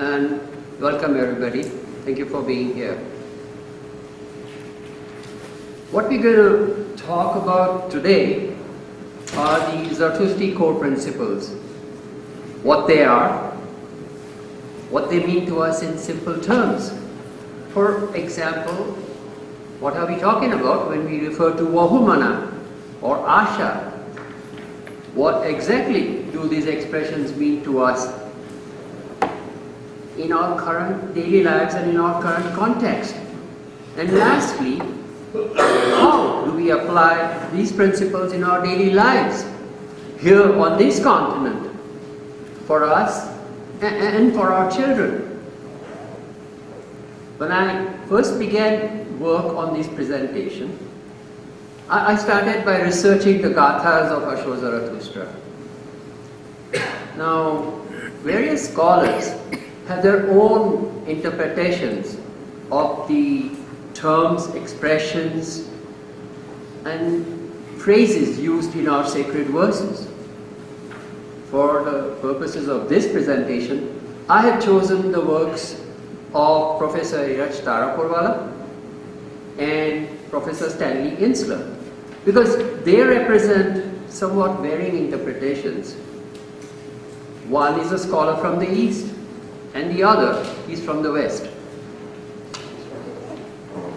and welcome everybody. Thank you for being here. What we're going to talk about today are the Zarathushti Core Principles. What they are, what they mean to us in simple terms. For example, what are we talking about when we refer to Vohu Manah or Asha? What exactly do these expressions mean to us in our current daily lives and in our current context? And lastly, how do we apply these principles in our daily lives here on this continent for us and for our children? When I first began work on this presentation, I started by researching the gathas of Asho Zarathushtra. Now, various scholars have their own interpretations of the terms, expressions, and phrases used in our sacred verses. For the purposes of this presentation, I have chosen the works of Professor Taraporwala and Professor Stanley Insler, because they represent somewhat varying interpretations. One is a scholar from the East, and the other is from the West.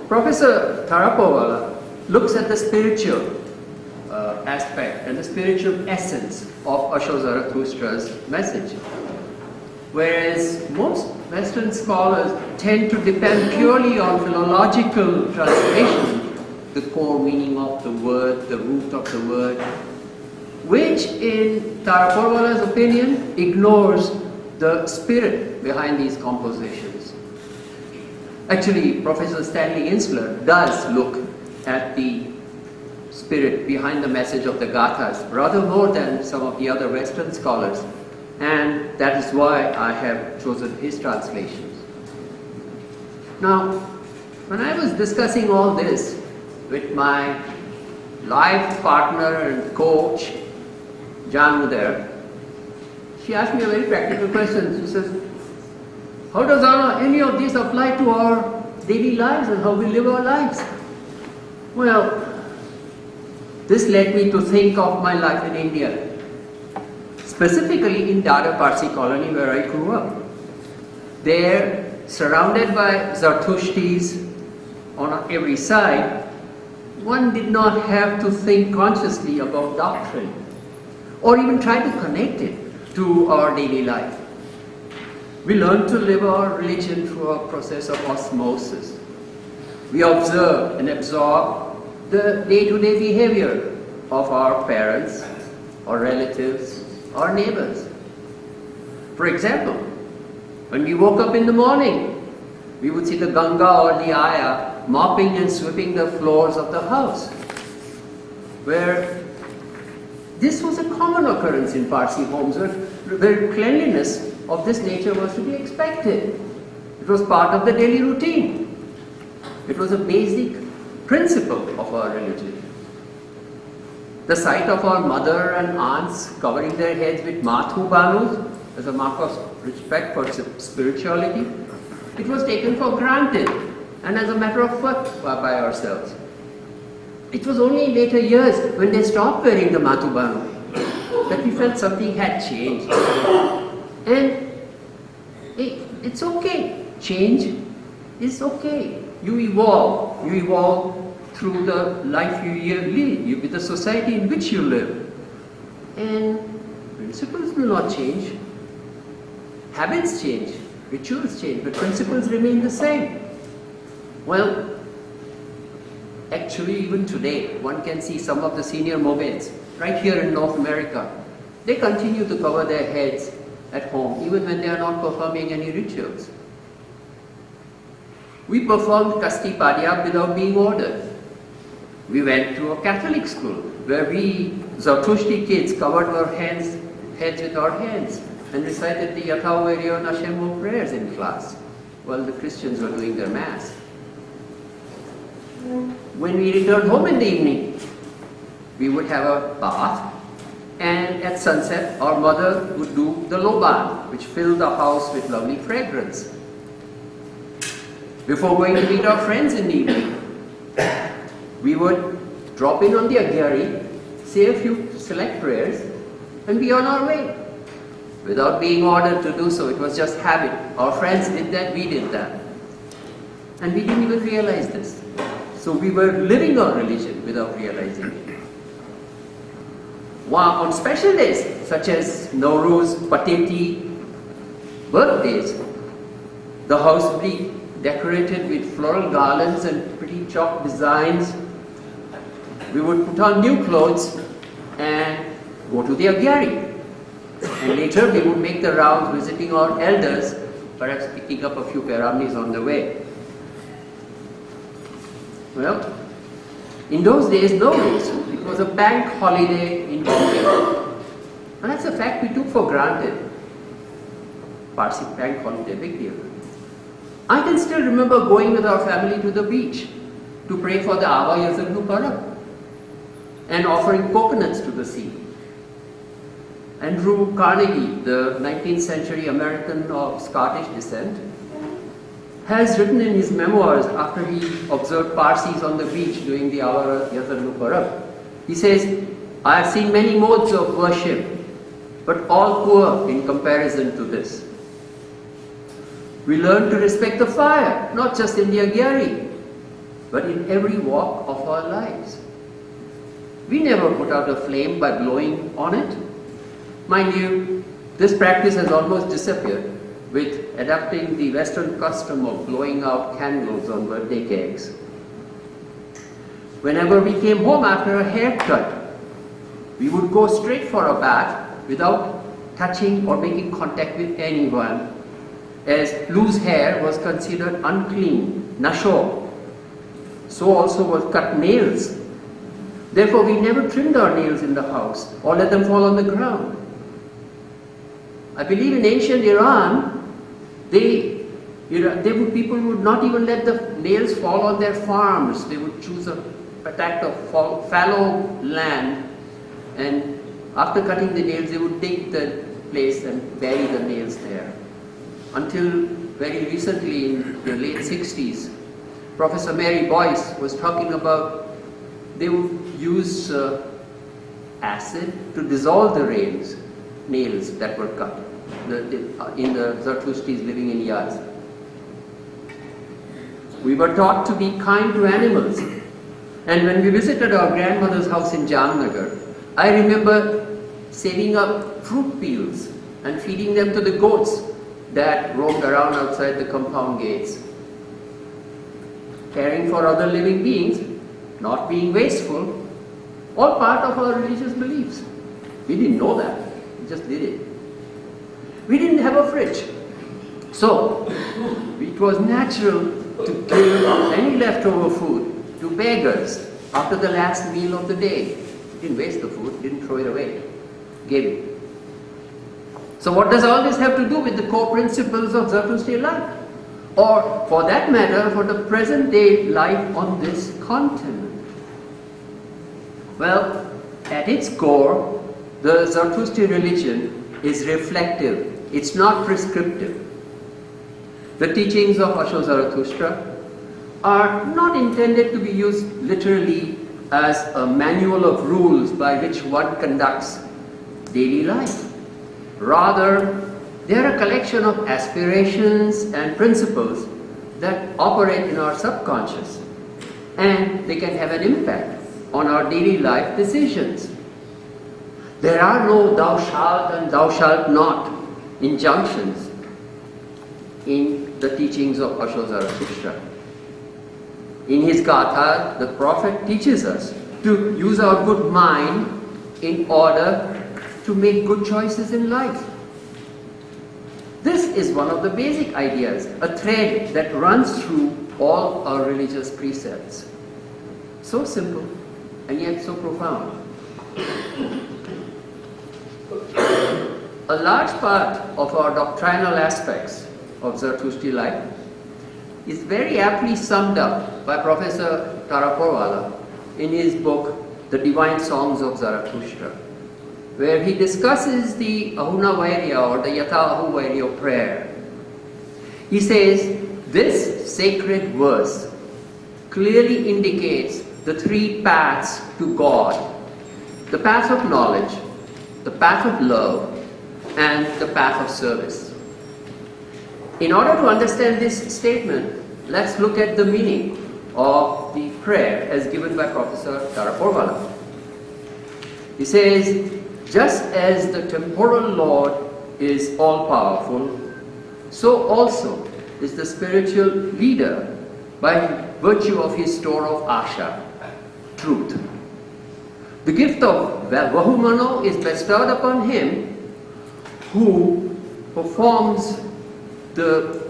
Professor Taraporwala looks at the spiritual aspect and the spiritual essence of Asho Zarathustra's message, whereas most Western scholars tend to depend purely on philological translation, the core meaning of the word, the root of the word, which in Taraporwala's opinion ignores the spirit behind these compositions. Actually, Professor Stanley Insler does look at the spirit behind the message of the gathas rather more than some of the other Western scholars, and that is why I have chosen his translations. Now, when I was discussing all this with my life partner and coach, Jan Udair, she asked me a very practical question. She says, how does any of this apply to our daily lives and how we live our lives? Well, this led me to think of my life in India, specifically in Dada Parsi colony where I grew up. There, surrounded by Zarathushtis on every side, one did not have to think consciously about doctrine or even try to connect it to our daily life. We learn to live our religion through a process of osmosis. We observe and absorb the day-to-day behavior of our parents, our relatives, our neighbors. For example, when we woke up in the morning, we would see the Ganga or the Aya mopping and sweeping the floors of the house, where this was a common occurrence in Parsi homes, where cleanliness of this nature was to be expected. It was part of the daily routine. It was a basic principle of our religion. The sight of our mother and aunts covering their heads with mathu banus as a mark of respect for spirituality, it was taken for granted and as a matter of fact by ourselves. It was only in later years when they stopped wearing the mathu banu that we felt something had changed. And it's okay. Change is okay. You evolve. You evolve through the life you live, with the society in which you live. And principles will not change. Habits change. Rituals change. But principles remain the same. Well, actually even today, one can see some of the senior mobeds right here in North America. They continue to cover their heads at home, even when they are not performing any rituals. We performed Kasti Padya without being ordered. We went to a Catholic school where we, Zarathushti kids, covered our heads with our hands and recited the Yatha Viryo Nashemo prayers in class while the Christians were doing their mass. When we returned home in the evening, we would have a bath And at sunset, our mother would do the loban, which filled the house with lovely fragrance. Before going to meet our friends in the evening, we would drop in on the adhere, say a few select prayers, and be on our way. Without being ordered to do so, it was just habit. Our friends did that, we did that. And we didn't even realize this. So we were living our religion without realizing it. On special days, such as Nowruz, Pateti, birthdays, the house would be decorated with floral garlands and pretty chalk designs. We would put on new clothes and go to the adhere. And later we would make the rounds visiting our elders, perhaps picking up a few paramnis on the way. Well, in those days, Nowruz, it was a bank holiday in Bombay. And that's a fact we took for granted. Parsi bank holiday, big deal. I can still remember going with our family to the beach to pray for the Ava Yazarnu Parab and offering coconuts to the sea. Andrew Carnegie, the 19th century American of Scottish descent, has written in his memoirs after he observed Parsis on the beach during the Ahura Yazarnu Parab. He says, "I have seen many modes of worship, but all poor in comparison to this. We learn to respect the fire, not just in the adhere, but in every walk of our lives. We never put out a flame by blowing on it. Mind you, this practice has almost disappeared with adapting the Western custom of blowing out candles on birthday cakes. Whenever we came home after a haircut, we would go straight for a bath without touching or making contact with anyone, as loose hair was considered unclean, nasho. So also was cut nails. Therefore, we never trimmed our nails in the house or let them fall on the ground. I believe in ancient Iran, people would not even let the nails fall on their farms. They would choose a tract of fallow land, and after cutting the nails, they would take the place and bury the nails there. Until very recently, in the late 60s, Professor Mary Boyce was talking about they would use acid to dissolve the nails that were cut in the Zarathushtis living in Yaz. We were taught to be kind to animals. And when we visited our grandmother's house in Jamnagar, I remember saving up fruit peels and feeding them to the goats that roamed around outside the compound gates. Caring for other living beings, not being wasteful, all part of our religious beliefs. We didn't know that, we just did it. We didn't have a fridge, so it was natural to give any leftover food to beggars after the last meal of the day. Didn't waste the food, didn't throw it away, gave it. So what does all this have to do with the core principles of Zarathushti life? Or for that matter, for the present day life on this continent? Well, at its core, the Zarathushti religion is reflective. It's not prescriptive. The teachings of Osho Zarathushtra are not intended to be used literally as a manual of rules by which one conducts daily life. Rather, they are a collection of aspirations and principles that operate in our subconscious, and they can have an impact on our daily life decisions. There are no thou shalt and thou shalt not injunctions in the teachings of Osho Zarathushtra. In his Gatha, the prophet teaches us to use our good mind in order to make good choices in life. This is one of the basic ideas, a thread that runs through all our religious precepts. So simple and yet so profound. A large part of our doctrinal aspects of Zarathushti life is very aptly summed up by Professor Taraporwala in his book, The Divine Songs of Zarathushtra. where he discusses the Ahuna Vairya or the Yatha Ahu Vairya prayer. He says, this sacred verse clearly indicates the three paths to God: the path of knowledge, the path of love, and the path of service. In order to understand this statement, let's look at the meaning of the prayer as given by Professor Taraporvala. He says, just as the temporal Lord is all-powerful, so also is the spiritual leader by virtue of his store of asha, truth. The gift of Vohu Manah is bestowed upon him who performs the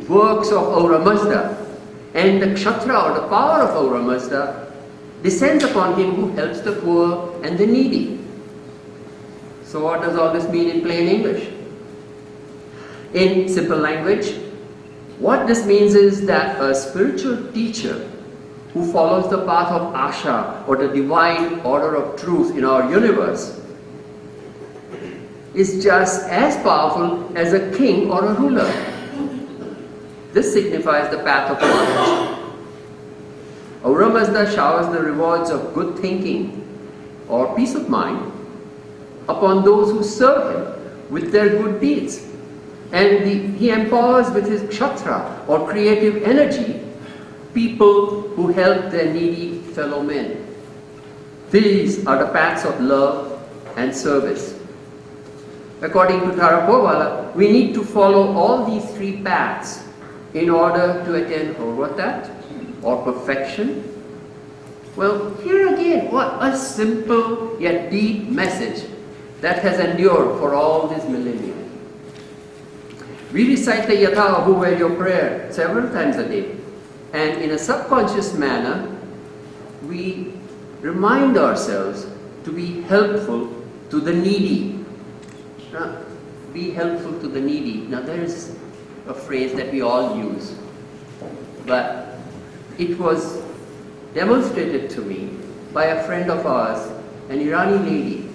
works of Ahura Mazda, and the kshatra or the power of Ahura Mazda descends upon him who helps the poor and the needy. So what does all this mean in plain English? In simple language, what this means is that a spiritual teacher who follows the path of asha or the divine order of truth in our universe is just as powerful as a king or a ruler. This signifies the path of knowledge. Ahura Mazda showers the rewards of good thinking or peace of mind upon those who serve him with their good deeds. And he empowers with his kshatra or creative energy people who help their needy fellow men. These are the paths of love and service. According to Taraporvala, we need to follow all these three paths in order to attain Aurvatat or perfection. Well, here again, what a simple yet deep message that has endured for all these millennia. We recite the Yatha Ahu Vairya prayer several times a day, and in a subconscious manner, we remind ourselves to be helpful to the needy. Be helpful to the needy. Now there is a phrase that we all use, but it was demonstrated to me by a friend of ours, an Irani lady,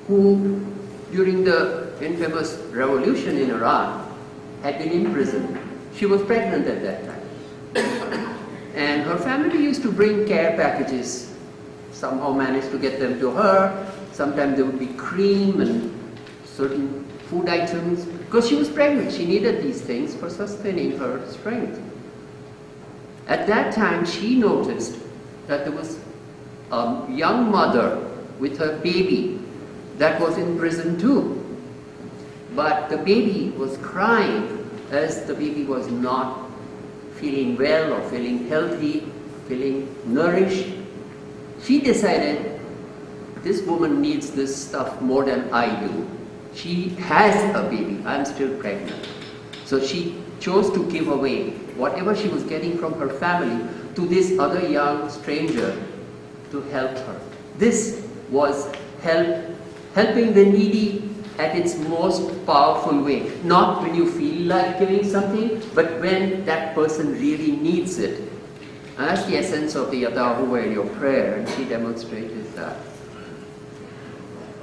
who during the infamous revolution in Iran had been imprisoned. She was pregnant at that time. And her family used to bring care packages, somehow managed to get them to her. Sometimes there would be cream and certain food items, because she was pregnant. She needed these things for sustaining her strength. At that time, she noticed that there was a young mother with her baby that was in prison too. But the baby was crying as the baby was not feeling well or feeling healthy, feeling nourished. She decided, this woman needs this stuff more than I do. She has a baby, I'm still pregnant. So she chose to give away whatever she was getting from her family to this other young stranger to help her. This was helping the needy at its most powerful way. Not when you feel like giving something, but when that person really needs it. And that's the essence of the Yatha Ahu Vairya prayer, and she demonstrated that.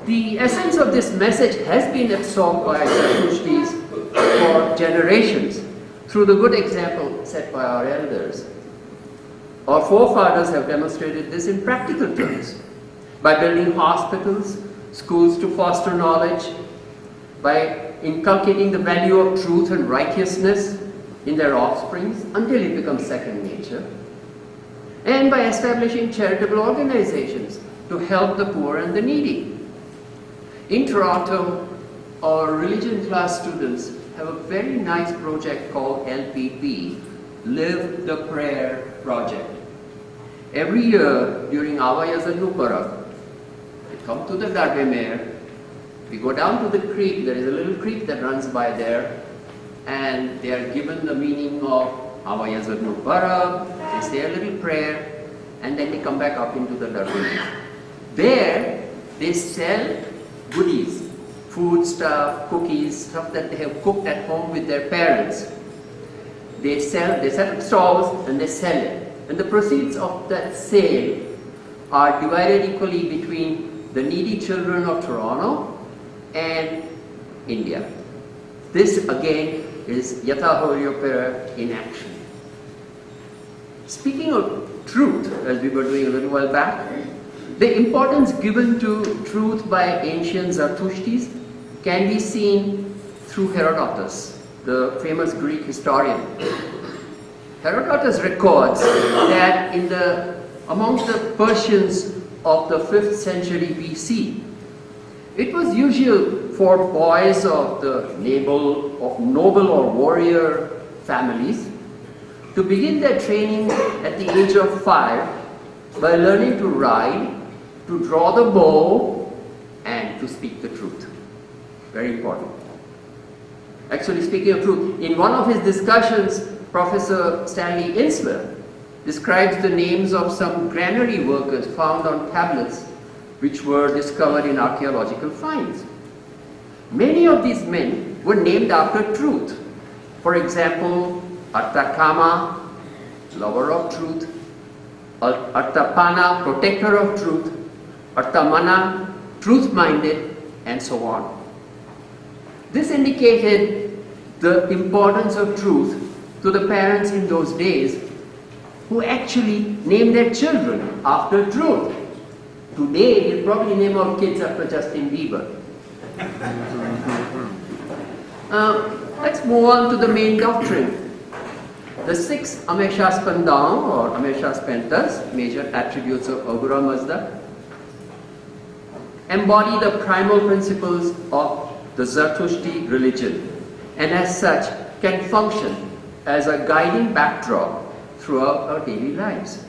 The essence of this message has been absorbed by Zarathushtis for generations through the good example set by our elders. Our forefathers have demonstrated this in practical terms by building hospitals, schools to foster knowledge, by inculcating the value of truth and righteousness in their offsprings until it becomes second nature, and by establishing charitable organizations to help the poor and the needy. In Toronto, our religion class students have a very nice project called LPP, Live the Prayer Project. Every year during Avayazanu Parab, we come to the Darbe, we go down to the creek. There is a little creek that runs by there, and they are given the meaning of Avayazanu Parab, they say a little prayer, and then they come back up into the Darbe. There, they sell goodies, food stuff, cookies, stuff that they have cooked at home with their parents. They set up stalls and they sell it. And the proceeds of that sale are divided equally between the needy children of Toronto, and India. This again is Yatha in action. Speaking of truth, as we were doing a little while back, the importance given to truth by ancient Zarathushtis can be seen through Herodotus, the famous Greek historian. Herodotus records that amongst the Persians of the 5th century BC, it was usual for boys of the noble or warrior families to begin their training at the age of 5 by learning to ride, to draw the bow, and to speak the truth. Very important. Actually, speaking of truth, in one of his discussions, Professor Stanley Insler describes the names of some granary workers found on tablets which were discovered in archaeological finds. Many of these men were named after truth. For example, Artakama, lover of truth; Artapana, protector of truth; Artamana, truth-minded, and so on. This indicated the importance of truth to the parents in those days, who actually named their children after truth. Today, we'll probably name our kids after Justin Bieber. Let's move on to the main doctrine. The 6 Amesha Spentas or Amesha Spentas, major attributes of Ahura Mazda, embody the primal principles of the Zarathushti religion, and as such can function as a guiding backdrop throughout our daily lives.